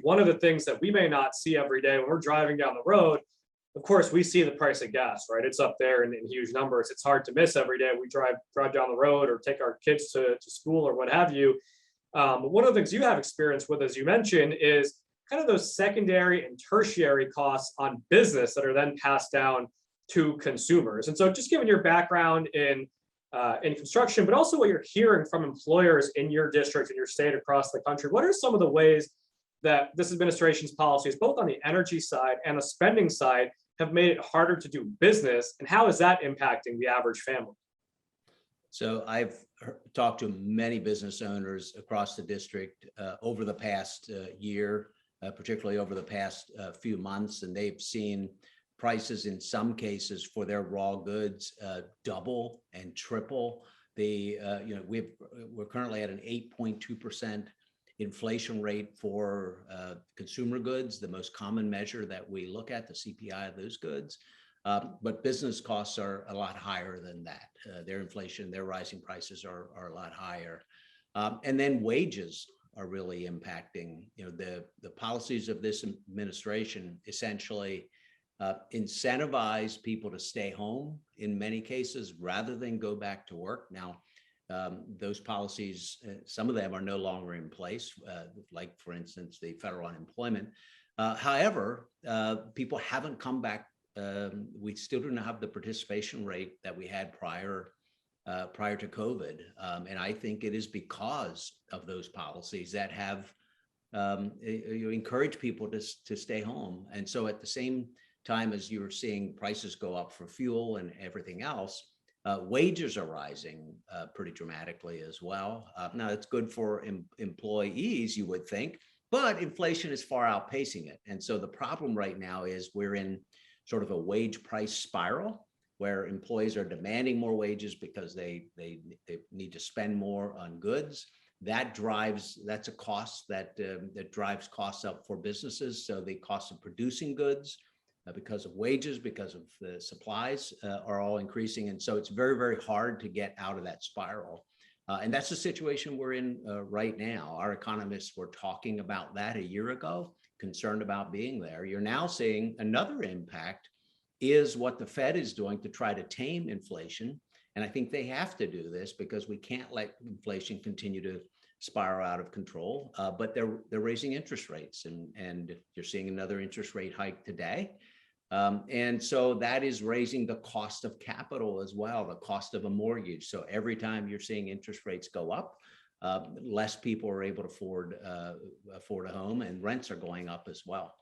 one of the things that we may not see every day when we're driving down the road, of course, we see the price of gas, right? It's up there in huge numbers. It's hard to miss every day. We drive down the road or take our kids to school or what have you. One of the things you have experience with, as you mentioned, is kind of those secondary and tertiary costs on business that are then passed down to consumers. And so, just given your background in construction, but also what you're hearing from employers in your district and your state across the country, what are some of the ways that this administration's policies, both on the energy side and the spending side, have made it harder to do business, and how is that impacting the average family? So I've talked to many business owners across the district over the past year, particularly over the past few months, and they've seen prices in some cases for their raw goods double and triple. We're currently at an 8.2% inflation rate for consumer goods, the most common measure that we look at, the CPI of those goods. But business costs are a lot higher than that. Their inflation, their rising prices are a lot higher. And then wages are really impacting. The policies of this administration essentially incentivize people to stay home in many cases rather than go back to work. Now, those policies, some of them are no longer in place, like, for instance, the federal unemployment. However, people haven't come back. We still do not have the participation rate that we had prior to COVID. And I think it is because of those policies that have encouraged people to stay home. And so at the same time as you're seeing prices go up for fuel and everything else, wages are rising pretty dramatically as well. Now, it's good for employees, you would think, but inflation is far outpacing it. And so the problem right now is we're in sort of a wage price spiral where employees are demanding more wages because they need to spend more on goods. That's a cost that drives costs up for businesses. So the cost of producing goods, because of wages, because of the supplies, are all increasing. And so it's very, very hard to get out of that spiral. And that's the situation we're in right now. Our economists were talking about that a year ago, concerned about being there. You're now seeing another impact is what the Fed is doing to try to tame inflation. And I think they have to do this because we can't let inflation continue to spiral out of control. But they're raising interest rates, and you're seeing another interest rate hike today. And so that is raising the cost of capital as well, the cost of a mortgage. So every time you're seeing interest rates go up, less people are able to afford a home, and rents are going up as well.